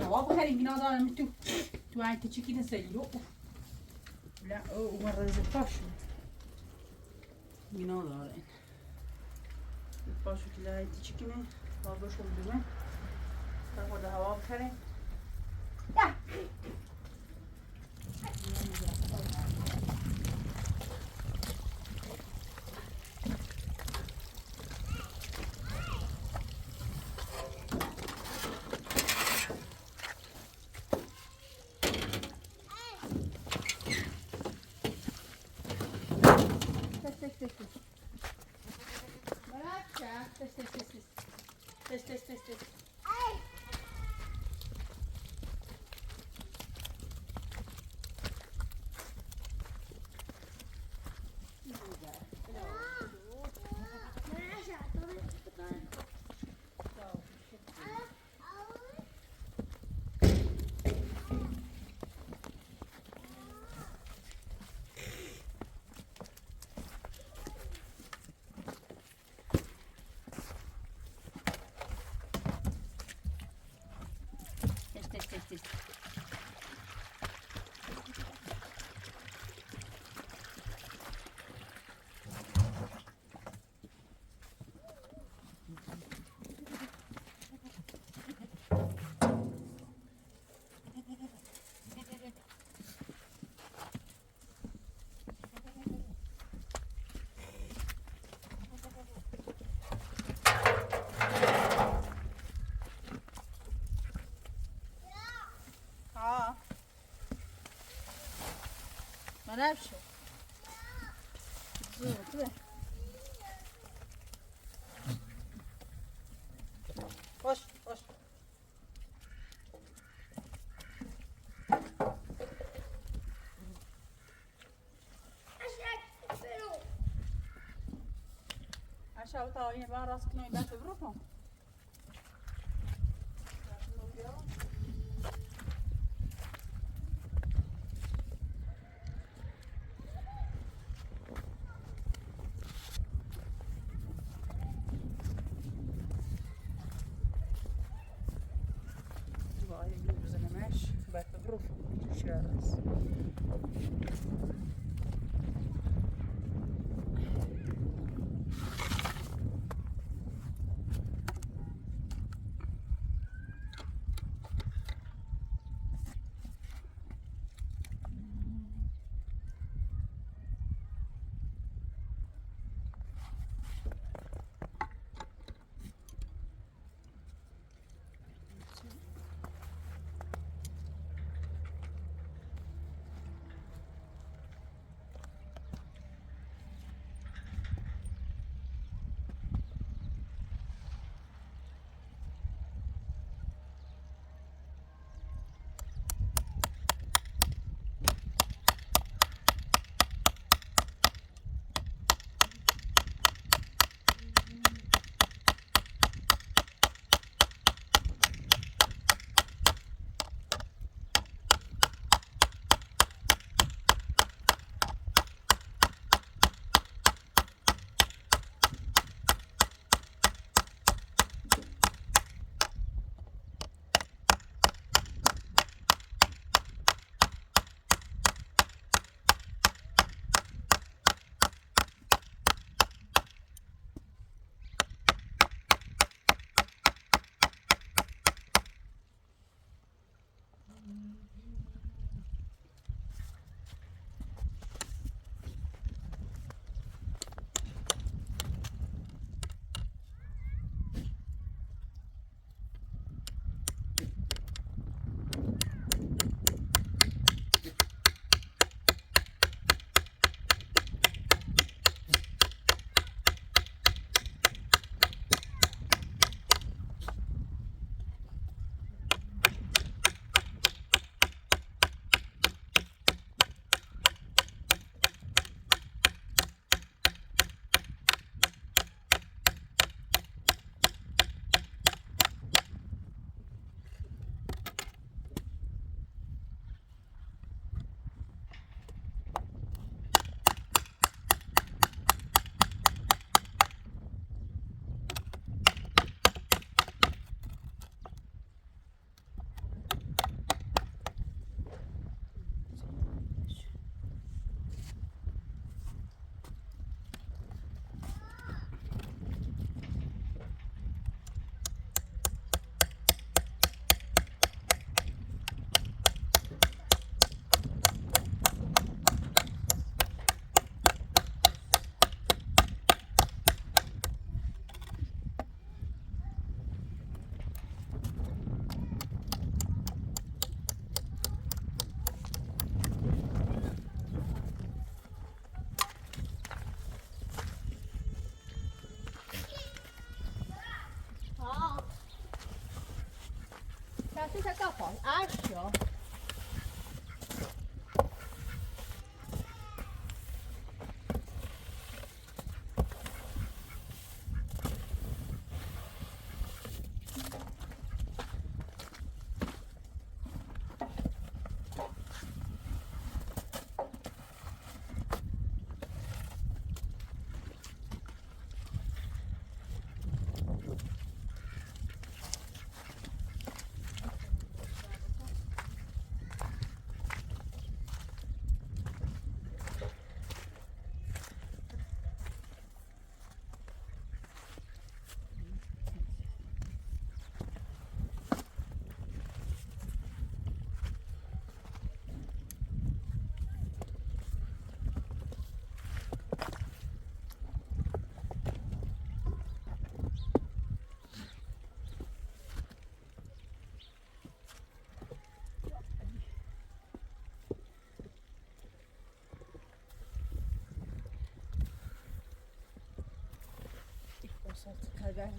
هوا بخریم اینا دارم تو این تچکی نسیلو لا او مرة زفاشو اینا دارن زفاشو که لای تچکی نه بابشو بدونه تا خود هوا بخریم نبشه زود خوش خوش عشاء وطاوين بقى راسك نوي بقى تبرفهم Questa qua poi, ascio.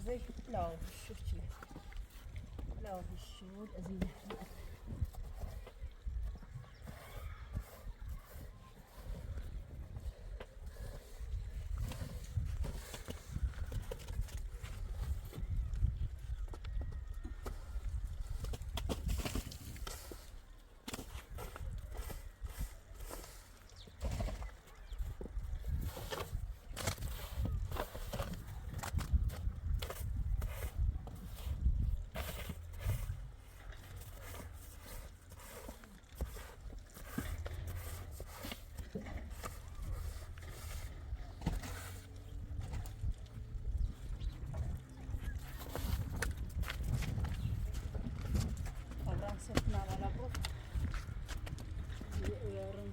Zai lau shuchi lau shud azina setna wala po uyarın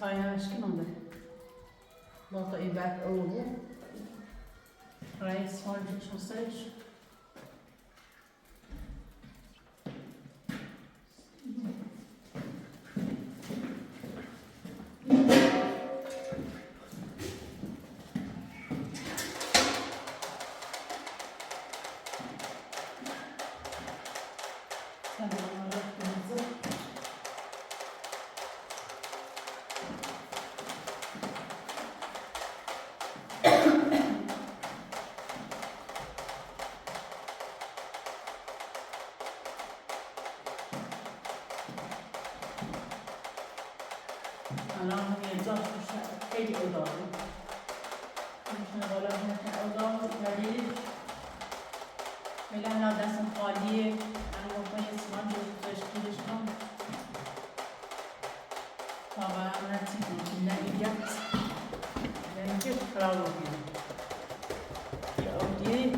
kaynağı aşkın oldu. Volta aí back over. Rice, molho, sausage. بالا اوضاع ولی فعلا لا دستم خالیه. من گفتم یه سیمان تشکیلش کنم تا برام نتیجه نگیرد یعنی که خراب بگیرم یا اودیه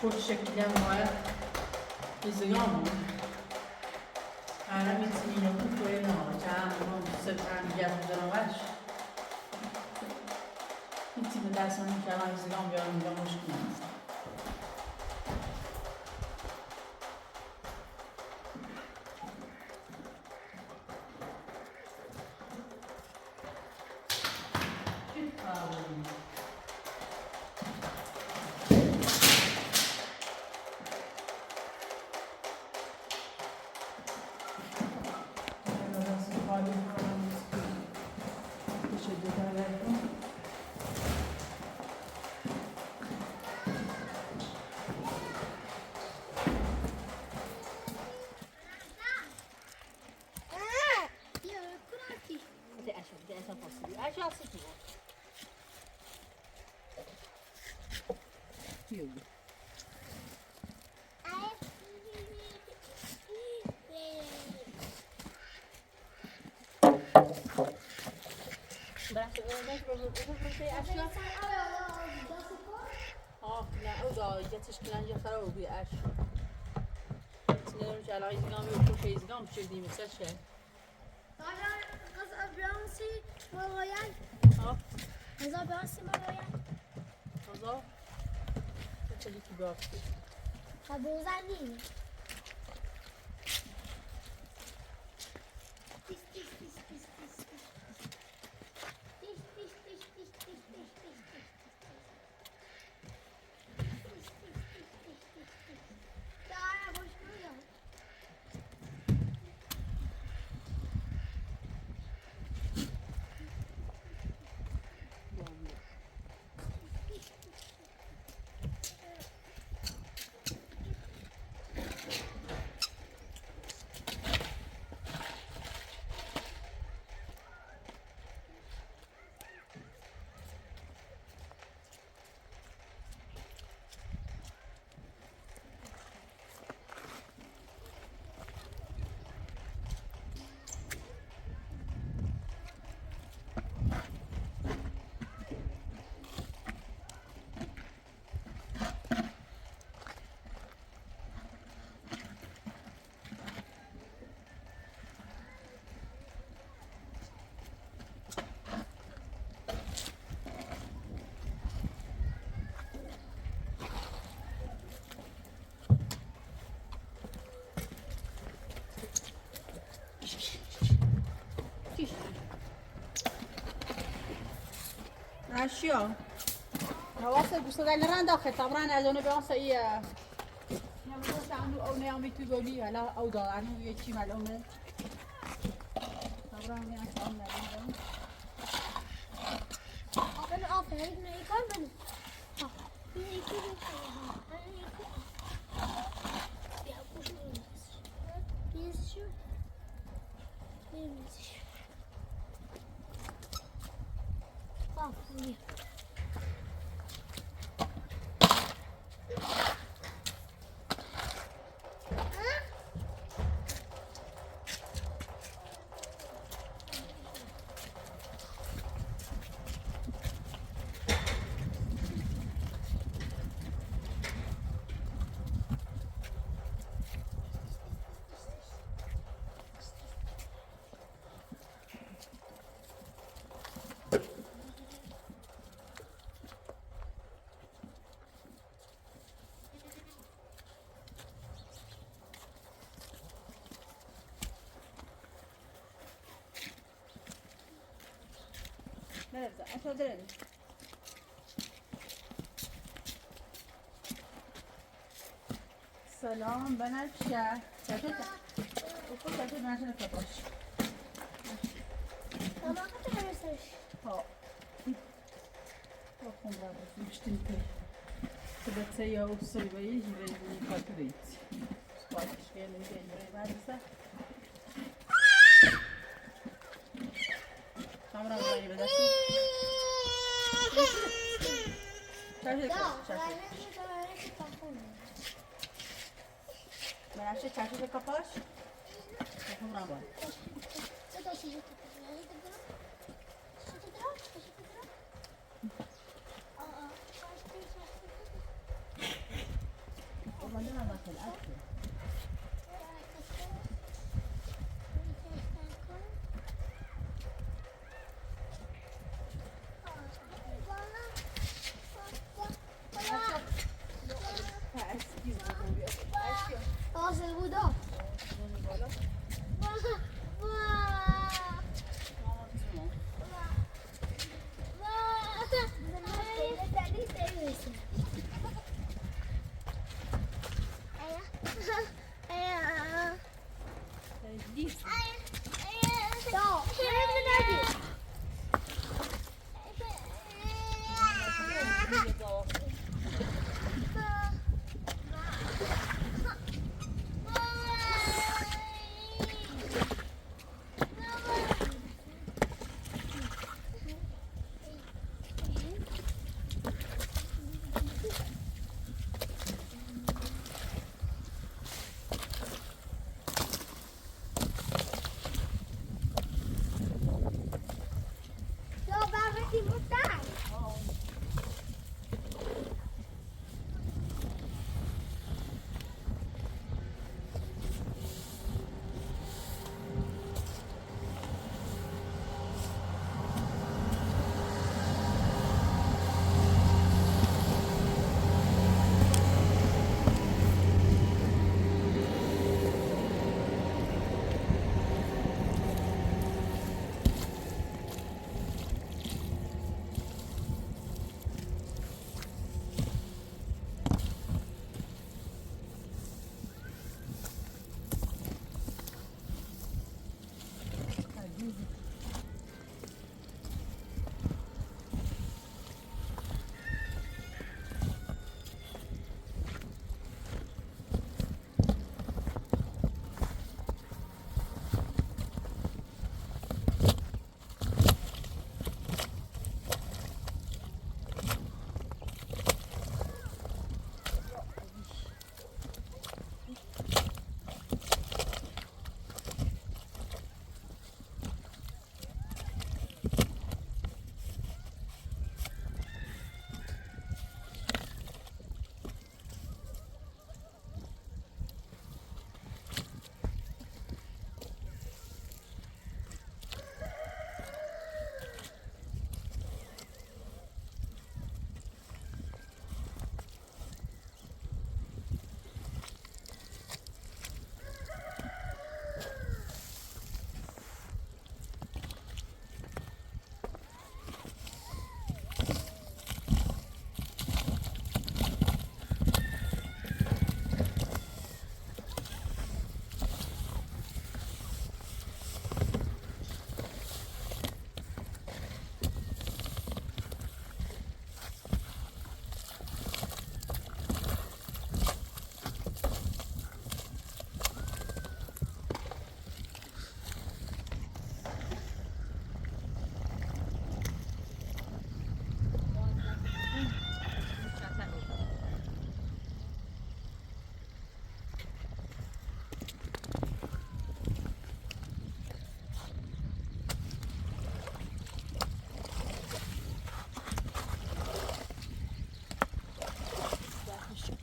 خوش شکلی هم باید بزیام هرم میتونی نکن توی نامه که همون سپرن دیگه بزرمش میتونی دستانی که الان بزیام بیارم اینجا مشکل نیست تشکیلن یه خراب بی اش سنرم که الان ایزگام یه خوش ایزگام شدی مثل چه دادر قصد بیانسی مراین قصد بیانسی مراین قصد چه لیکی بیافتی بوزنی اشیا حواسه بسته لران داخل طبعا از اون بیان سعی نمی‌دونم عنو او نیامی تو گلی حالا او دارن یه چی معلومه طبعا میان کام ندارم آفرین آفرین نیکان بنی نیکی بیا خوش بیست شو آفرین نرزا أنت درن سلام بنفشه چطور وقت چطور نشون کتاش ماما کجا هستش ها خون را بس مشتیم که تبتسي وصل بيجي بيجي قاتريت سبايش يعني بيجي بعد سا كاميرا باي بدأتي Menace çarşı da kapaş. Bakın bana bak. Ormandan anlatın. Açın. Ağzını bu da.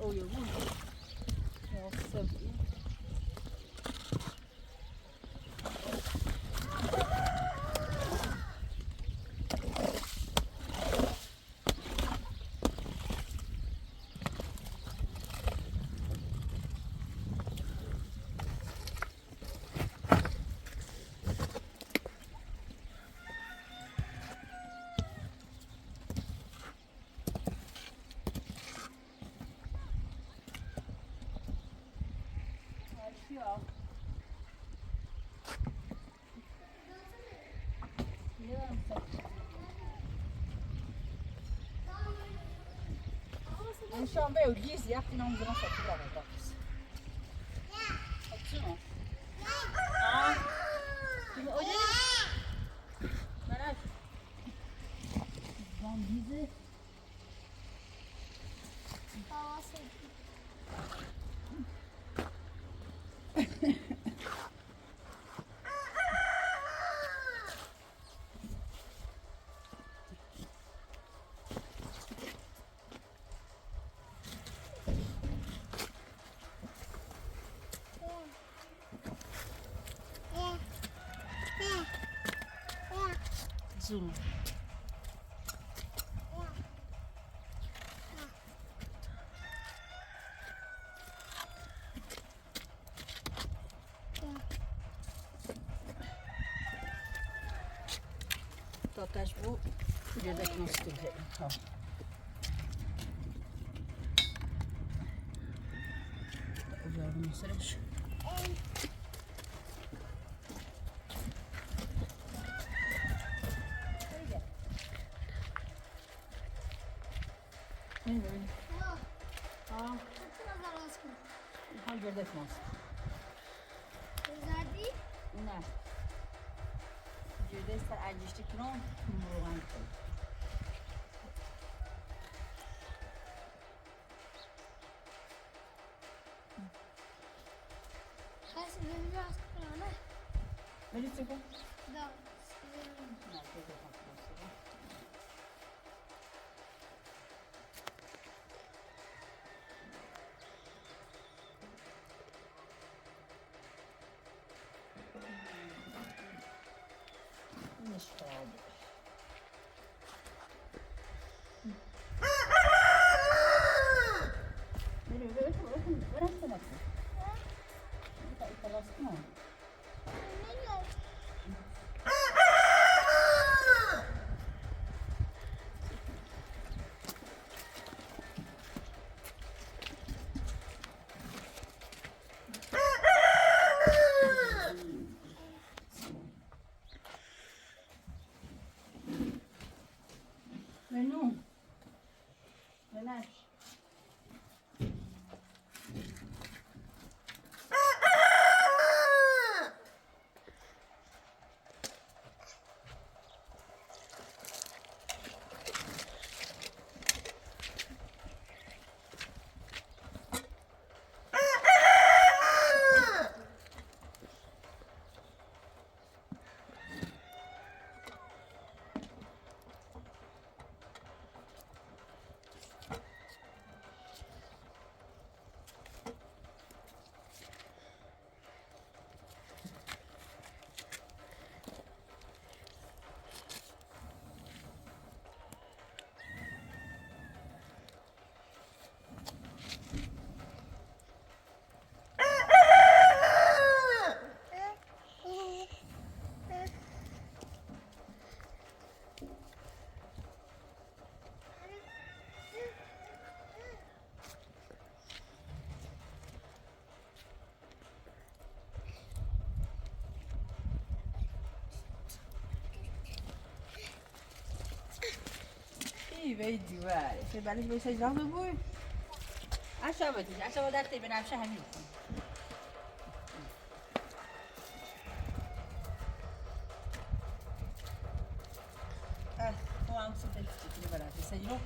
Oh, you're wounded. Well, so, yeah. Lasciamo bene gli schiaffi non sono stati bravi. Facciamo? Ah? Oye. Bana. Ben bizi. Havası. Zoom. Totaż bu yedek nasıl diye. Tamam. Ucağını mesela şu. Ne böyle? Aa, Çok az arası. hal yedek nasıl? Güzel değil. Ne? Yedek ser acıştık no. Muğlan. Hayır, benim biraz kırana. Ne diyorsun? Da. Ne yapıyorsun? Ne şikayet? Nereye böyle bakın, bırak da bakın. Bastın mı? Menü. Neler? vedi, guarda, che bello che sei già voi. Lasciamo da te, ben lascia hamil. O am să te știi, nu vă să eu.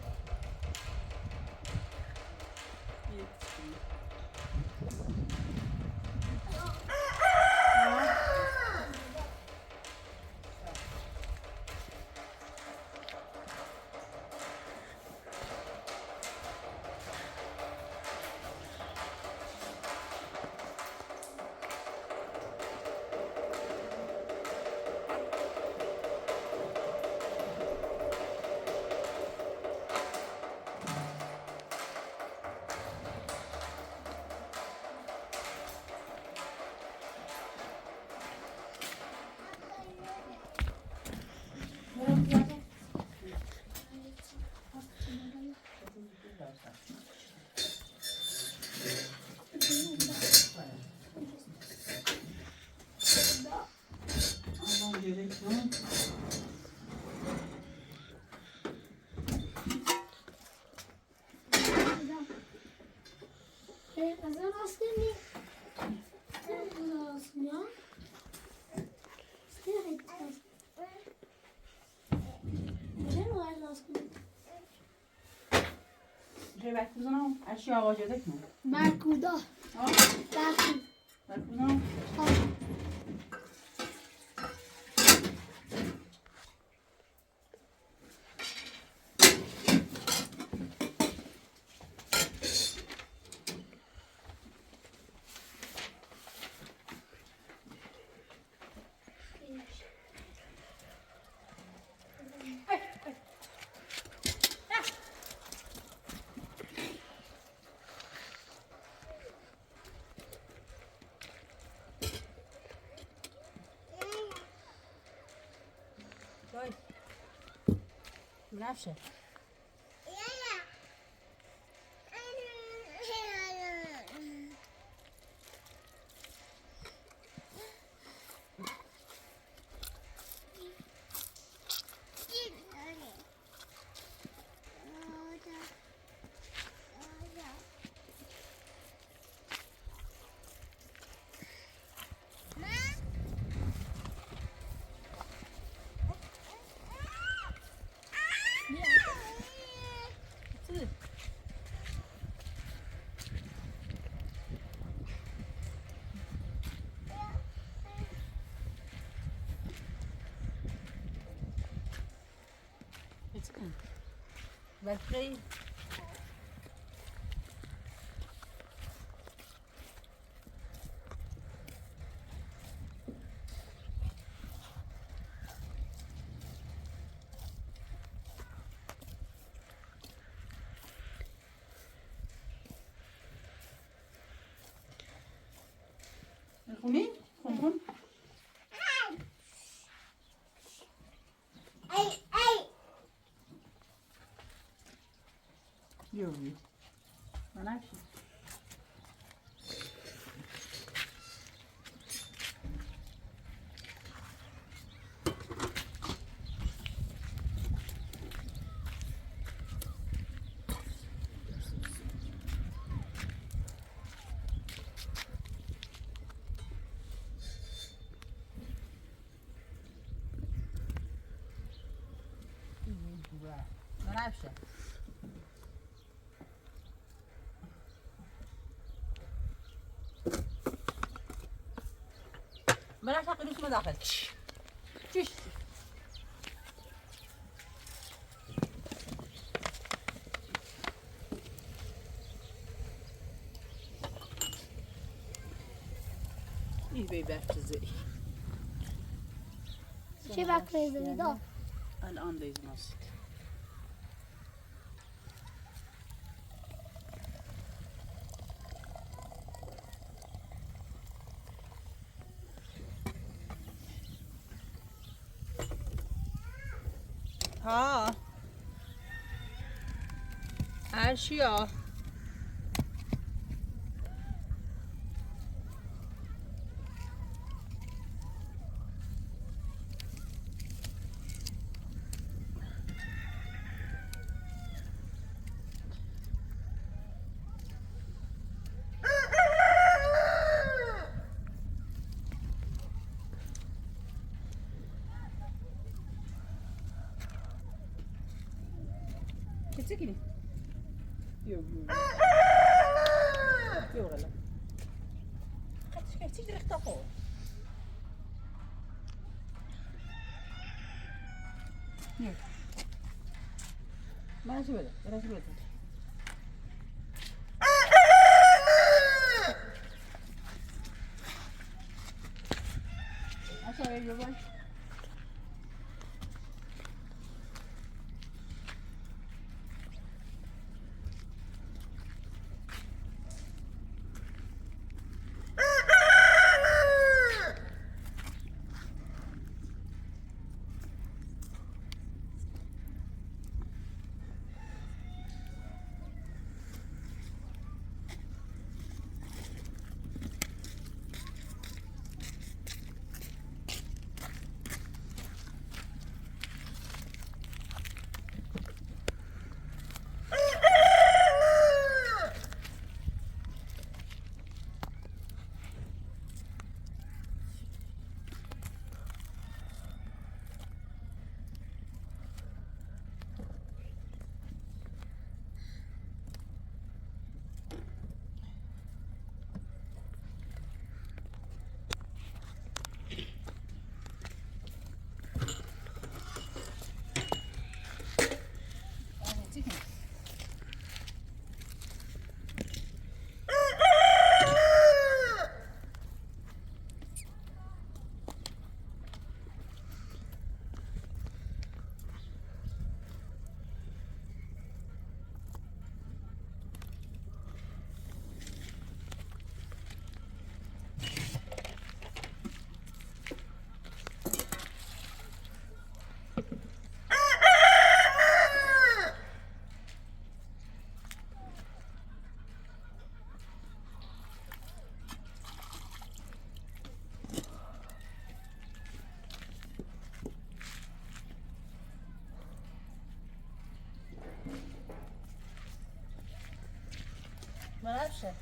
خیلی وقت بزنم اشیا آواز جده کنم برکودا ها برکود وقت بزنم Dois. Nafشه. Verkligen. خونی؟ خون یوی منافشی منافشه. منافشه قلوش مداخل. چش. این بیبرت زی چه بکره زیدا الان دیز ماست ها. اشیا. كتكني يو غلا Kijk, recht op hoor. ما شبده ما شبده عشان يجوا ما نفشه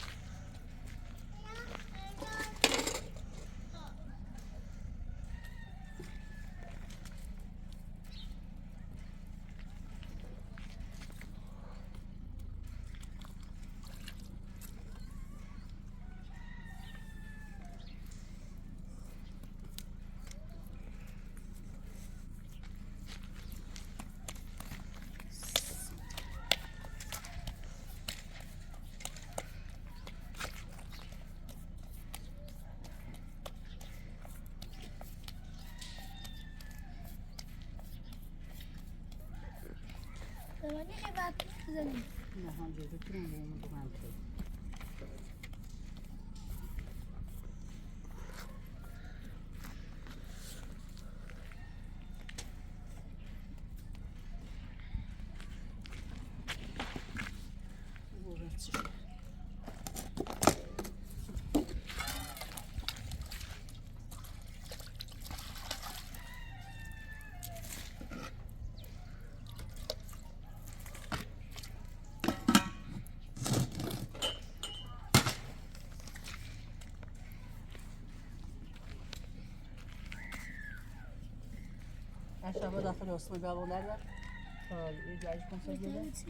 زمانی خیلی وقت بزنیم. نه هم جلو کنم به اون دوام خیلی aşağıda daxil olsun qalırlar. Şöyle gəlib konser gedir.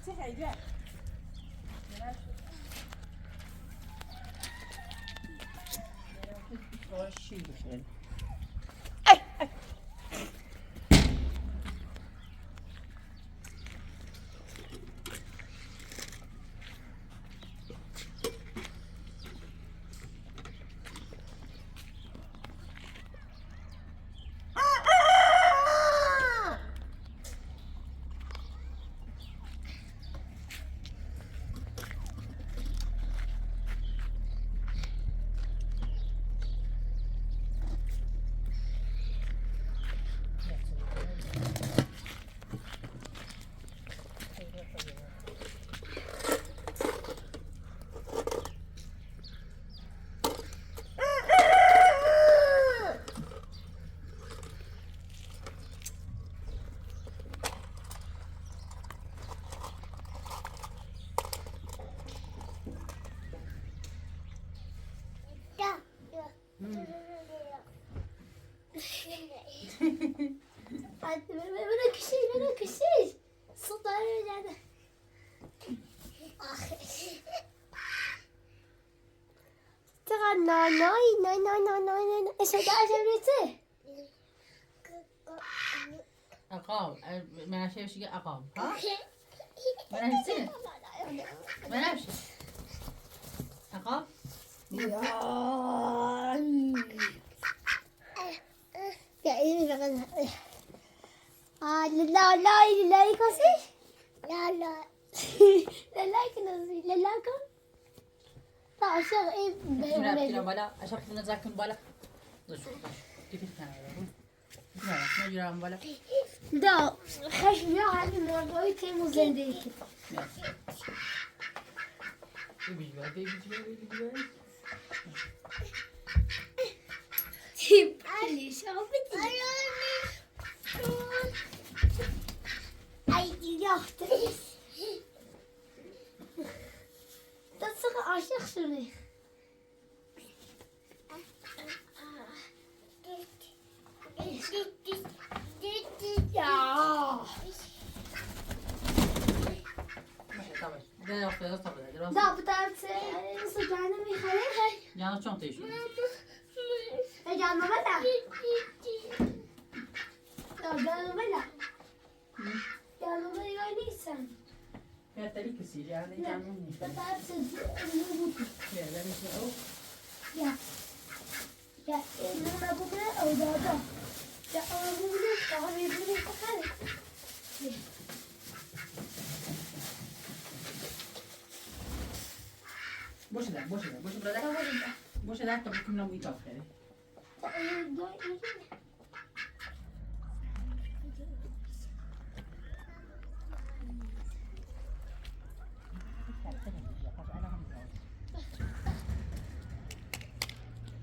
چه هیجان شیر بخیر من کشیش صدای می‌داده. آخه چقدر نانایی صدایش میشه. اقام من شیء اقام ها من چی من چی اقام يا إيه فقط لا لا يكسي لا لا يكنسي لا كم تعشق إيه بهمني بالا أشوف نزاكم بالا نشوف كيف كان لا نجرام بالا ده خش بيا هذه الموضوع كم زندي تيب علي شوفتي أيدي ياختي تصدق عاشق شنو ده لا بتعرف صدقني مخليها یعنی چانتایشون جانو بلا جانو بلا جانو بلا نیستم بهتری کسی یعنی جمعون نیست بطرف بود یعنی که او یا اینو نبوده او دادا یا او بوده تا میبینی بخره باشه برادر باشه در تا بکنم نموی تا خیلی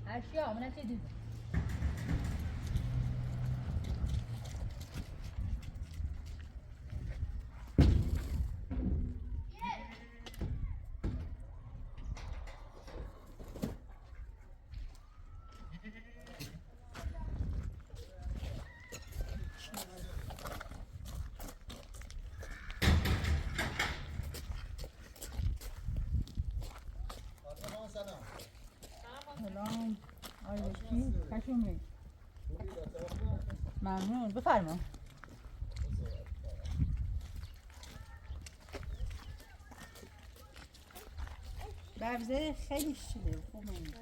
اشیا من چه دید سلام آیوشی کشومی ممنون بفرما برزه خیلی شیله خوب نمیشه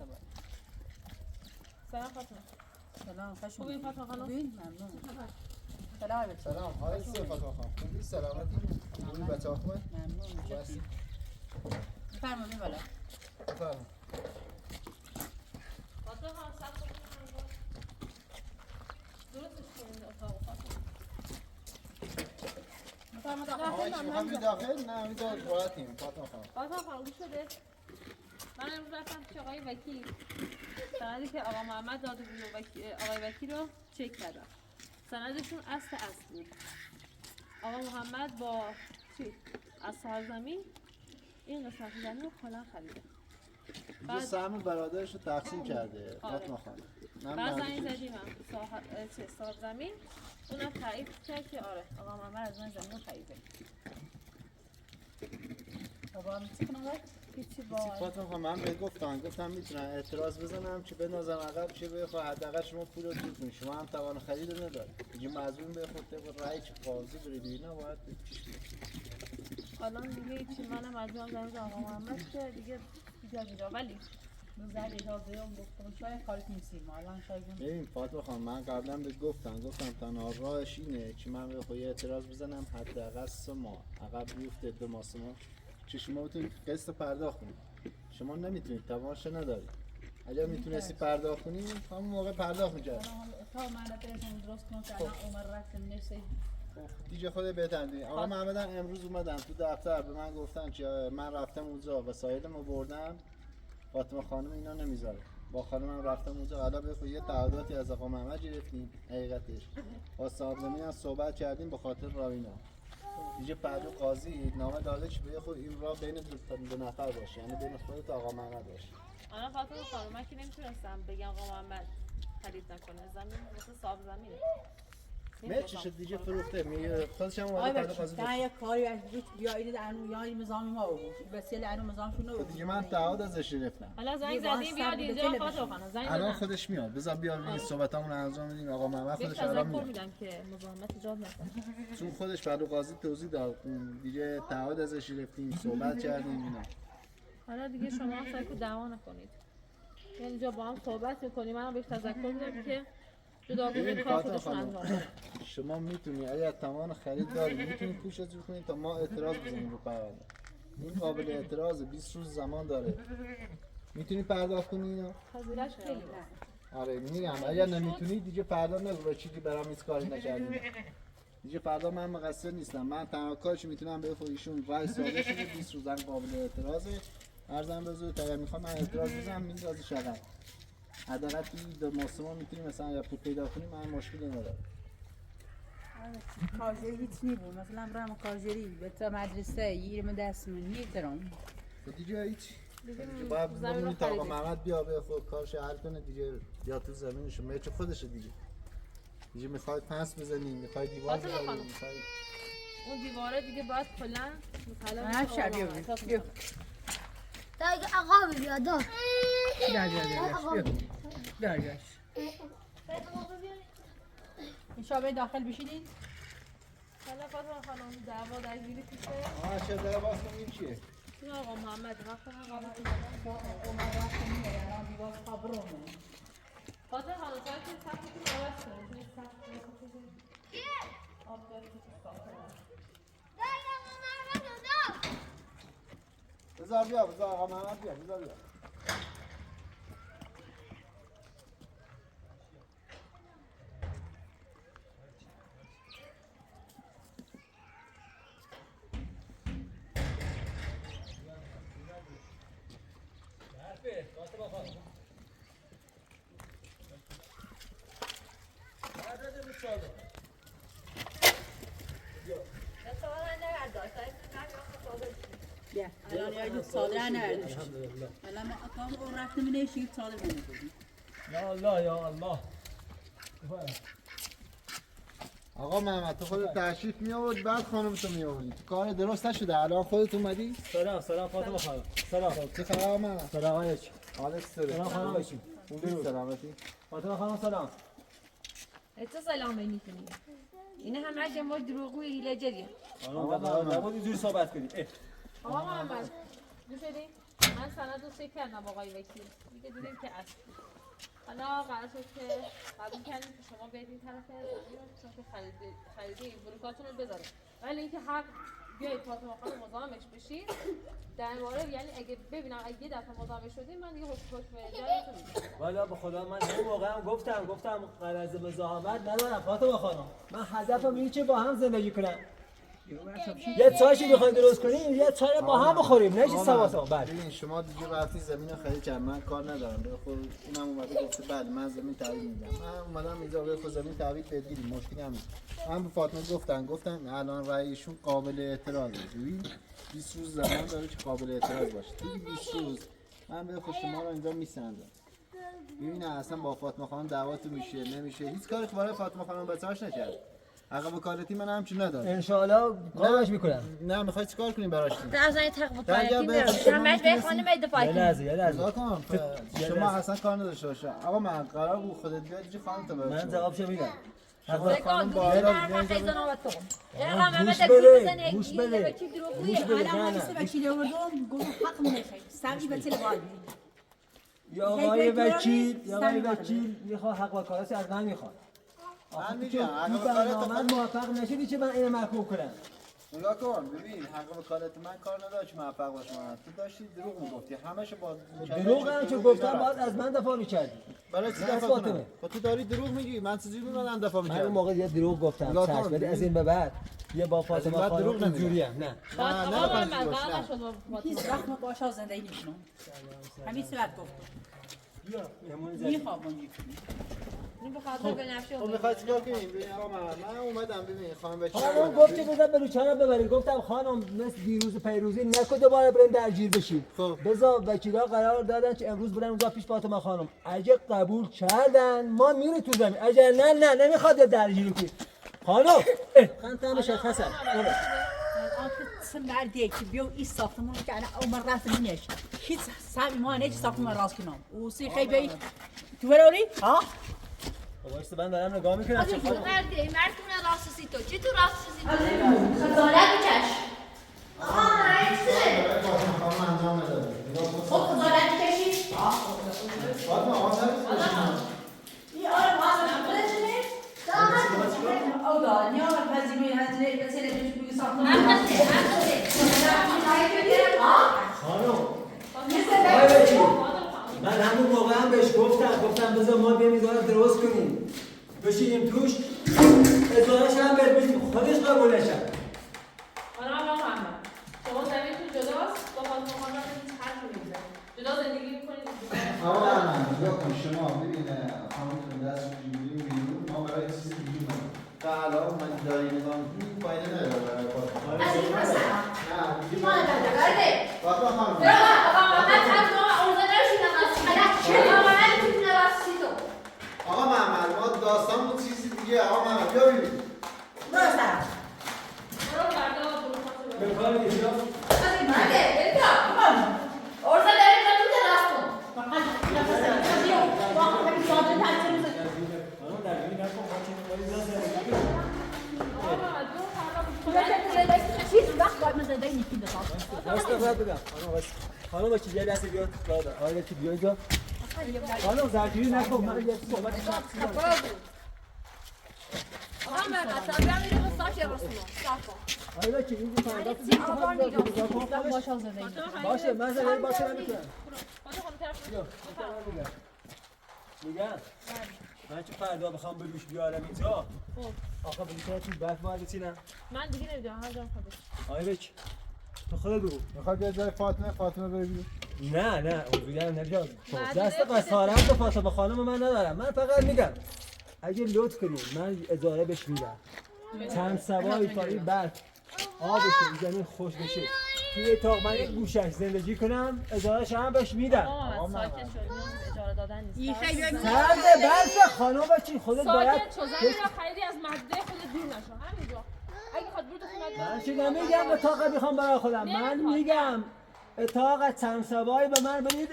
سلام فاطمه. سلام خوش خوبی فاطمه خانم؟ ممنون سلام سلام حالت چطور فاطمه خانم؟ خوبی سلامتی؟ خوبی بچه‌ها خوبه؟ ممنون مرسی. بفرما بی بالا بفرمایید. فاطمه خانم سب کنید. درستش کنید اتاق فاطمه. بفرما داخل آقا چی می‌خوام بری داخل؟ نه می‌ذار راحتیم فاطمه خانم. فاطمه خانم گوش بده. من امروز رفتم پیش آقای وکیل. سندی که آقا محمد داده بود آقای وکیل رو چک کردم. سندشون اصل بود. آقا محمد با چی؟ از سرزمین این قسمت زمین رو کلا خریده. اینجا سهم برادرش رو تقسیم کرده فاطمه خانم. بعد زنگ زدیم صاحب زمین اونم تایید کرد که آره آقا محمد از من زمین رو خریده. بابا چی کنم هیچی فاطمه خانم من بهت گفتم میتونم اعتراض بزنم چه بنازم عقب چه بخواه حداقل شما پول رو دور کنید شما هم توان خرید رو ندارید دیگه مظلوم بخورد طبق رأی چه قاضی برید اینا باید پیش برید الان دیگه هیچی منم از جان زمین آقا محمد که دیگه اینجا ولی زنگ اجازه هم گفتم شاید کاری کنیم الان شاید ببین فاطمه خانم من قبلا بهت گفتم تنها راهش اینه که من بخوام یه اعتراض بزنم حداقل 3 ماه عقب بیفته 2 ماه 3 ماه که شما بتونید قسط پرداخت کنید شما نمیتونید توانش ندارید اگر میتونستی پرداخت کنی همون موقع پرداخت می‌کردی تا من تلفن درست کنم که الان عمر رفتم نشه دیگه خود بهتر دیگه آقا محمد امروز اومدن تو دفتر به من گفتن که من رفتم اونجا وسایلمو بردم فاطمه خانم اینا نمیذاره با خانمم رفتم اونجا حالا بخو یه تعهداتی از آقا محمد گرفتیم حقیقتش با صاحب زمین هم صحبت کردیم به خاطر راوینا دیگه بعد قاضی نامه داده که به خود این راه بین دو نفر باشه یعنی بین خودت و آقا محمد باشه الان فاطمه خانم من که نمیتونستم بگم آقا محمد خرید نکنه زمین واسه صاحب زمینه چه دیگه فروخته میگه خودش هم اومده بعد قاضی نه یه کاری از بیا این انو یا نظامی ما بود وسیله انو نظامشون نبود دیگه من تعهد ازش گرفتم حالا زنگ زدیم بیاد اینجا فاطمه خانم زنگ الان خودش میاد بذار بیاد این صحبتامون انجام بدیم آقا محمد خودش الان میاد میدم که مزاحمت ایجاد نکنه چون خودش بعد قاضی توضیح داد دیگه تعهد ازش گرفتیم صحبت کردیم اینا حالا دیگه شما هم سعی کنید دعوا نکنید یعنی اینجا با هم صحبت می‌کنیم منم بهش تذکر میدم که جداگونه کار خودشون انجام بدن شما میتونی اگر توان خرید داری میتونی پوشش رو کنید تا ما اعتراض بزنیم رو پرونده این قابل اعتراضه 20 روز زمان داره میتونی پرداخت کنی اینو پذیرش خیلی آره میگم اگر نمیتونی دیگه فردا نگو به چیزی برام هیچ کاری نکردیم دیگه فردا من مقصر نیستم من تنها کارش میتونم به خودشون رای ساده شده 20 روز قابل اعتراضه ارزم به حضور اگر میخوام من اعتراض بزنم میندازی شغل حداقل توی 2 ماه میتونیم مثلا یا پول پیدا کنیم من مشکلی ندارم کارجری هیچ نیبود مثلا برام کارجری به تا مدرسه یه دست من میترم دیگه هیچ دیگه باید بمونی تا آقا محمد بیا به خود کارش حل کنه دیگه یا تو زمینش میچه خودشه دیگه میخواد پس بزنیم میخواد دیوار بزنیم میخواد اون دیواره دیگه باید کلا نه شبیه بود تا اگه آقا بیاد بیار این شابه داخل بشینید حالا فاطمه خانم دعوا درگیری پیشه چه در باز کنیم چیه؟ این آقا محمد وقت عمر وقت میه الان دیواز خبرونه فاطمه خانم شاید که سختتون عوض کنید آب دارید بذار بیا آقا محمد بیا بذار بیا بیا الان یه صادره نردوش الان ما اقام اون رفتم نیشید صادر بودیم یا الله یا الله. آقا محمد تو خودت تشریف می آورد بعد خانم تو می آوردی تو کار درست نشده الان خودت اومدی؟ سلام فاطمه خانم. سلام. چه خبر آقا محمد؟ سلام علیکم. حالت چطوره؟ سلام خانم باشی. خوبی سلامتی؟ فاطمه خانم سلام. تو سلام میکنی. این همش ما دروغگوی هیله‌جریه. خانم نباید اینجوری صحبت کنی. آقا محمد گوش بدین من سند رو چک کردم با آقای وکیل دیگه دیدیم که اصل حالا قرار شد که قبول کردیم که شما برید این طرف زمین رو چون که خریده این بلوکاتون رو بذاره ولی اینکه حق بیایید فاطمه خانم مزاحمش بشید در این باره یعنی اگه ببینم اگه یه دفعه مزاحمش شدیم من دیگه حکم اجرایتون میدم والا به خدا من اون موقع هم گفتم غرض مزاحمت ندارم فاطمه خانم من هدفم اینه که با هم زندگی کنم یه چایشی میخواین درست کنیم یه چای با هم بخوریم نه چیز سواسا بعد ببین شما دیگه رفتی زمین رو خرید کردن من کار ندارم به خود اونم اومده گفته بعد من زمین تحویل میدم من اومدم اینجا به خود زمین تحویل بدید مشکلی هم نیست من به فاطمه گفتم الان رأیشون قابل اعتراضه ببین 20 روز زمان داره که قابل اعتراض باشه دیگه 20 روز من به خود شما رو اینجا میسنجم ببین اصلا با فاطمه خانم دعواتون میشه نمیشه هیچ کاری برای فاطمه خانم بچه‌اش نکرد عقب کارتی من همچین ندارم ان شاء الله کارش میکنم نه میخوای چیکار کنیم براش تو از این تقوی کارتی میرم همش به خانم دفاع یه لحظه شما اصلا کار نداشته باشه آقا من قرار بود خودت بیاد چه خانم تو من جوابشو میدم خانم باید خیزان آمد تو گوش بده الان مثل وکیل آوردم گفت حق میخوای سبزی به تل باید یا آقای وکیل میخواد حق و کاراش از من میخواد من میگم من موفق نشدی که من اینو محکوم کنم نگاه کن ببین حق وکالت من کار نداره که موفق باشم تو داشتی دروغ میگفتی همه‌شو با دروغ هم که گفتم باید از من دفاع می‌کردی برای چی دفاع کنم تو داری دروغ میگی من چجوری می‌مونم دفاع می‌کردم من اون موقع یه دروغ گفتم چش ولی از این به بعد یه با فاطمه خانم اینجوریه نه هیچ وقت ما باشه زندگی نمی‌کنم همین سبب گفتم میخوام این بخاطر به نفشه خب می‌خوای چیکار کنیم ببین آقا من اومدم ببین خانم وکیل خانم گفت که بذار بلوچه ببرید گفتم خانم مثل دیروز پیروزی نکو دوباره بریم درگیر بشید بذار وکیلا قرار دادن که امروز برن اونجا پیش فاطمه خانم اگه قبول کردن ما میره تو زمین اگه نه نمیخواد درگیری کنی خانم خانم مشخصه مردی که بیو این ساختمان که انا عمر رفت منش هیچ صاحب ما نه ساختمان راست کنم و سی خیلی تو ولی ها واسه من دارم نگاه میکنم چه خانم مردونه راستی تو چی تو راستی تو خجالت بکش آها رئیسه خانم انجام نداره خب خجالت بکشی فاطمه آقا این آره واسه خودتونه او دا نیا پذیرایی هزینه مثلا توی ساختمان من همون موقع هم بهش گفتم بذار ما بیاییم اداره درست کنیم بشینیم توش ادارهش هم بدیم خودش قبول نشه حالا آقا محمد شما زمینتون جداست با فاطمه خانم هیچ حرفی نمیزنید جدا زندگی میکنید آقا من نگاه کن شما ببین خانمتون دست جوری میگیرون ما برای چیزی دیگه اومدیم تا الان من داری نگاه میکنیم فایده نداره برای فاطمه از این مثلا نه ما نداره برده فاطمه خانم آقا محمد حتی ارزه نشیدم از خلق چه آقا من میتونه راستی تو آقا محمد ما داستان بود چیزی دیگه آقا محمد بیا ببین درسته برو فردا بلوکاتو به کار میگم از این مرده بلکا ارزه داری تو راستون نیکی داد. استفاده بگم. خانم چی یه دست بیاد دادا. آره چی بیاد جا. خانم زرگیری نکن من یه صحبت شخصی دارم. آقا من اصلا بیام میره مساج رسونه. آره چی این فردا باشه من زنده باشه نمیتونم. میگم من چه فردا بخوام بلوش بیارم اینجا آخه بلیطه تو بک باید بچینم من دیگه نمیدونم هر جام خودش. آیه بچ تو خودت بگو میخواد بیاد جای فاطمه ببینی. نه اونجوری نمیاد دست قصارم به فاطمه خانم من ندارم من فقط میگم اگه لطف کنید من اجاره بهش میدم چند سواری تا این برد آبشه زمین خوش بشه توی اتاق من یک گوشش زندگی کنم اجارهش هم بهش میدم آقا من ساکت شد اجاره دادن نیست. سرد برف خانم بچین خودت باید ساکت شو زمین را خریدی از محدوده خودت دور نشو همینجا. اگه خود برو تو من چه نمیگم اتاق میخوام برای خودم من میگم اتاق چند سواری به من بدید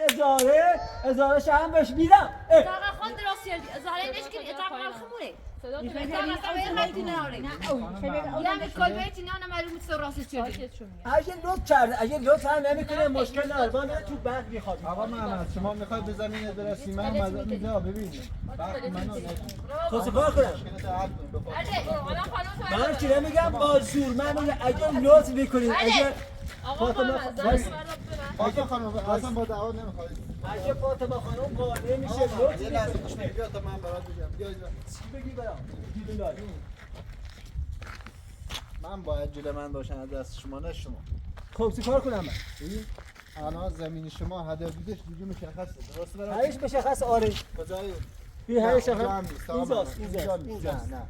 اجارهش هم بهش میدم اتاق خود درست کردی. زاره نشکن اتاق من خموره. صدا تو اتاق اصلا به خیلی ناره. یعنی کل بیتی نه معلومه تو راست کردی. ساکت شو میگم. اگه لطف کرده اگه لطف هم نمیکنه مشکل نداره من تو برق میخواد آقا محمد شما میخواد به زمین برسی من اینجا ببینید منو خواست کار کنم مشکلات حل کنید بخواد الان خانم من چی نمیگم با زور من میگم اگه لطف میکنید اگه آقا فاطمه محمد خانم زن من رو ببر. فاطمه خانم اصلا با دعوا نمیخواد اگه فاطمه خانم قانع میشه لطف یه لحظه گوش بیا تا من برات بگم بیا چی بگی برام من باید جلو من باشن از دست شما نه شما خب چی کار کنم من ببین الان زمین شما هدف بودش دیگه مشخصه درست برای هیچ مشخص آره کجایی این هیچ نه، شخص اونجا هم نیست. اینجاست نه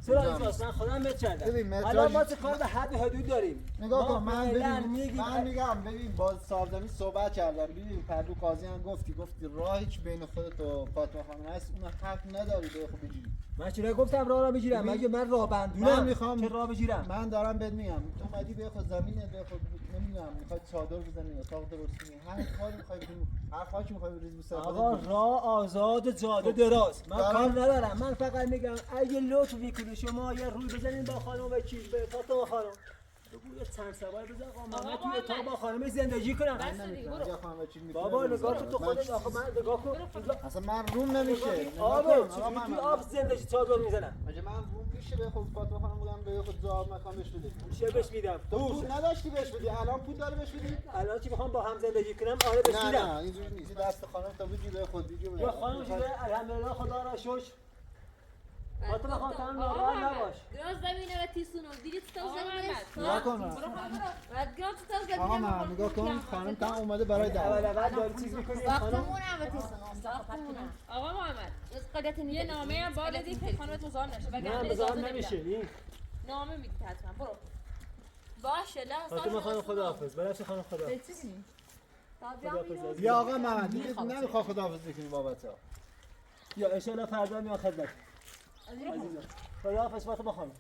چرا اینجاست من خودم مت کردم ببین، متراژ- حالا ما چه کار به حد حدود داریم نگاه کن ما من فعلاً ببین میگیم من میگم ببین با صاحب صحبت کردم ببین پردو قاضی هم گفتی راه هیچ بین خودت و فاطمه خانم هست اون حق نداری به خود بگیری من چرا گفتم راه را بگیرم مگه من راه بندونم من میخوام چه راه بگیرم من دارم بهت میگم تو اومدی به خود زمینه به خود نمیدونم میخواد چادر بزنی اتاق درست کنی هر کاری میخوای بکنی هر خاکی میخوای بریزی به سر آقا راه آزاد جاده دراز من کار ندارم من فقط میگم اگه لطف میکنی شما یه روی بزنین با خانم وکیل به فاطمه خانم بگو یه چند سوال بزن آقا من توی اتاق با خانم زندگی کنم اینجا خانم چی میکنه بابا نگاه تو خودت آخه من نگاه کن اصلا من روم نمیشه آب نگاه کن. چجوری آقا توی من- آب زندگی چادر میزنم مگه من روم میشه به خود فاطمه خانم بگم به خود جواب مکان بهش بده میشه بهش میدم تو پول نداشتی بهش بدی الان پول داری بهش بدی الان چی میخوام با هم زندگی کنم آره بهش نه میدم نه اینجوری نیست دست خانم تا بگی به خود بگی یا خانم شده الحمدلله خدا را شکر فاطمه خانم تو هم آقا ناراحت محمد. نباش گراز زمینه را تیسونو دیدی تو آقا زمینه محمد. نگاه کن بعد گراز تو زمینه آقا من نگاه کن خانم تا اومده برای اول دعوت اول داری چیز میکنی خانم ساختمون هم تیسونو ساختمون آقا محمد از قدرت یه نامه هم باید بدی که خانمت مزاحم نشه نه وگرنه بذار اجازه نمیشه نمیدم. این نامه میدی حتما برو. باشه لا فاطمه خانم خداحافظ بلافاس خانم خداحافظ خداحافظ بیا آقا محمد دیگه نمیخواد خداحافظ بکنی بابت ها یا ان شاء الله فردا میام خدمت عزیزم خداحافظ فاطمه خانم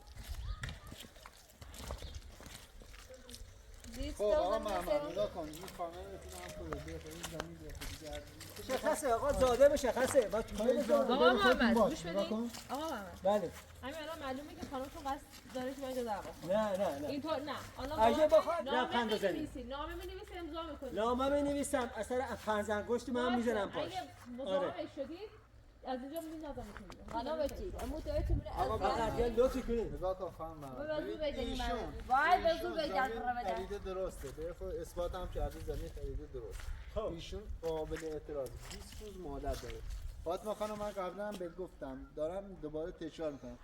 خب آقا محمد نگاه کن این خانه میتونم خود بیا این زمین بیا دیگه مشخصه آقا زاده مشخصه ما چه زاده آقا محمد گوش نگاه بدین کن آقا محمد بله همین الان معلومه که خانمتون قصد داره که با اینجا دعوا کنه. نه اینطور نه الان اگه با- بخواد نامه لبخند بزنی. می‌نویسی، نامه می‌نویسی امضا می‌کنی نامه می نویسم اثر فرزنگشت من میزنم پاش اگه مزاحم شدید از اینجا می‌ندازم می‌کنید خانم بچی امو تو ایت میره آقا فقط یه لطفی کنید نگاه کن خانم محمد به زور ببین، بگیریم ایشون- وای به ایشون زور بگیریم زمین رو بده خریده درسته به خود اثبات هم کرده زمین خریده درست خب. ایشون قابل اعتراض 20 روز مهلت داره فاطمه خانم من قبلا هم بهت گفتم دارم دوباره تکرار میکنم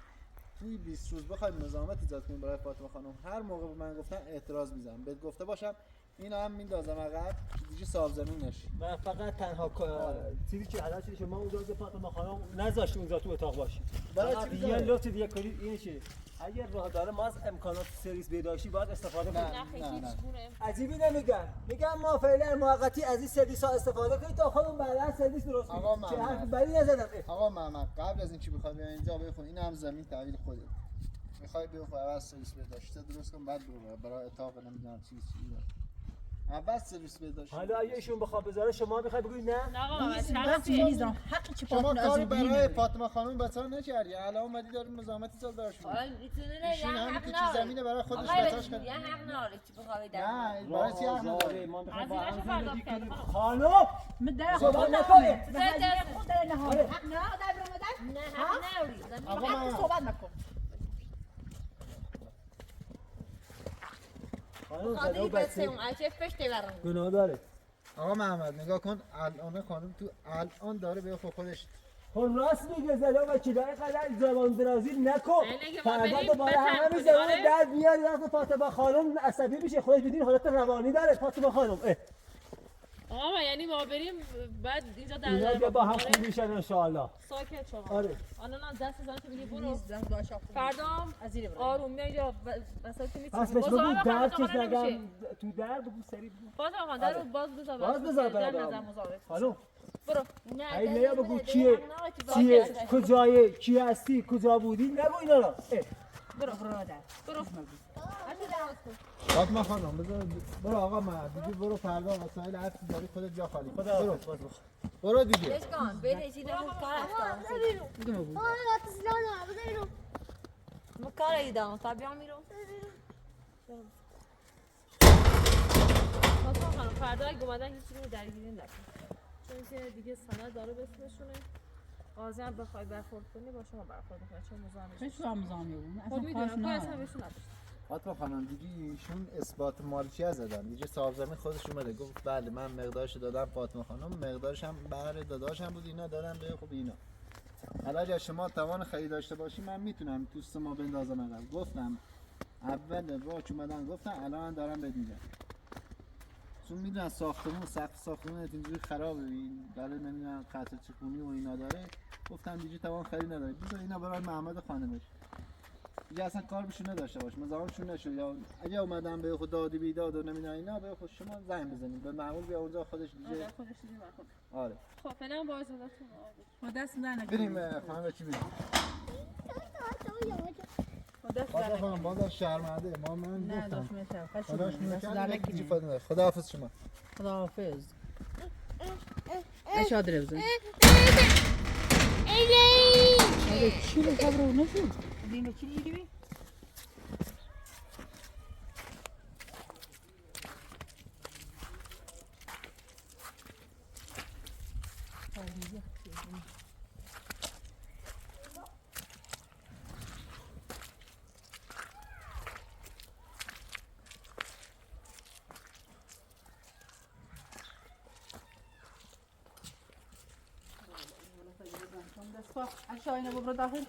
توی 20 روز بخوایم نظامت ایجاد کنیم برای فاطمه خانم هر موقع به من گفتن اعتراض میزنم بهت گفته باشم این هم میندازم عقب دیگه صاحب زمین نشی من فقط تنها چیزی که حالا چیزی که ما اونجا به فاطمه خانم نذاشت اونجا تو اتاق باشی برای فقط چی یه می‌ذاره؟ لطف دیگه کنید این چیه اگر راه داره ما از امکانات سرویس بهداشتی باید استفاده کنیم نه. خیلی هیچ گونه عجیبی نمیگم میگم ما فعلا موقتی از این سرویس ها استفاده کنید تا خودمون بعدا سرویس درست آقا کنیم چه محمد. حرف بدی نزدم آقا محمد قبل از اینکه بخوای بیا اینجا بخون این هم زمین تحویل خوده میخوای بیا اول سرویس بهداشتی درست کن بعد برو برای اتاق نمیدونم چی اول سرویس بداشت. حالا اگه ایشون بخواد بذاره شما میخوای بگید نه؟ نه آقا محمد من چند چی نیستم حق چی شما پاتون از کاری این برای بینه فاطمه خانم بچه‌ها نکردی. الان اومدی داری مزاحمت سال داشت. حالا میتونه ایشون نه همین حق تو نداره. زمینه برای خودش آقای بچه‌اش وکیل، کرد. یه حق نداره چی بخوای در نه برای چی حق نداره؟ ما میخوایم با هزینه‌شو هم پرداخت زندگی کردم. کنیم. خانم من در صحبت خود نکنید. نکنه به هزینه خود در نهار حق نه در برآمدن نه حق نداری. آقا حق من صحبت نکن خانم خاطری صدا بسه بچه اون عجب پشته برام. گناه داره. آقا محمد نگاه کن الان خانم تو الان داره به خودش خب راست میگه زلا وکیلای قدر زبان درازی نکن. اینه که ما فردا بریم دوباره بتن همین کنیم، زبان آره؟ در بیاری وقت فاطمه خانم عصبی میشه خودش بدین حالت روانی داره فاطمه خانم. آقا یعنی ما بریم بعد اینجا در اینا در که با هم آره؟ خوب میشن ان شاء الله. ساکت شما آره. آنان دست زنه که میگی برو نیست باشه فردا از این برو آروم میای یا مثلا که میتونی پس بهش بگو درد کش نگم تو درد بگو سری بگو. باز آقا در رو باز بذار باز بذار در برادرم. نظر مزاحمت خانم برو نه ای داری نیا بده، بگو داری چیه حق نداره چی چیه بخوای. کجایی کی هستی کجا بودی نگو اینا رو. برو برادر برو فاطمه خانم بذار برو آقا محمد دیگه برو فردا وسایل هر چی داری خودت جا خالی کن. برو برو دیگه. بشکن بده چی دارم کار هستم. ما کار ایدام تا بیام میرو. فاطمه خانم فردا اگه اومدن هیچ رو درگیری نکن چون که دیگه سند داره به اسمشونه قاضی هم بخوای برخورد کنی با شما برخورد کنه چون مزاحمش چه شو مزاحمی بود خب اصلا کارش میدونم که نه اصلا بهشون نداشت فاطمه خانم دیگه ایشون اثبات مالکیت زدن دیگه صاحب زمین خودش اومده گفت بله من مقدارش دادم فاطمه خانم مقدارش هم بهر داداش هم بود اینا دادم به خب اینا حالا اگه شما توان خرید داشته باشی من میتونم تو سما بندازم عقب گفتم اول راه اومدن گفتم الان دارم بهت میگم چون میدونن ساختمون سقف ساختمون اینجوری خرابه این داره نمیدونم خط چکونی و اینا داره گفتم دیگه توان خرید نداره بذار اینا برای محمد خانمش دیگه اصلا کار بهشون نداشته باش مزاحمشون نشد یا اگه اومدن به خود دادی بیداد و نمیدونم اینا به خود شما زنگ بزنید به معمول بیا اونجا خودش دیگه آره خودش دیگه برخورد آره خب فعلا با اجازهتون با دست نه بریم خانم چی بگیم با دست فاطمه خانم باز شرمنده ما من نه گفتم داشت میشه خداش دست در میکنه نکنی خداحافظ شما خداحافظ ايش هذا لبزه هذا شو اللي خبره نشو دينا شو يجيبي عشان هنا ببرد داخل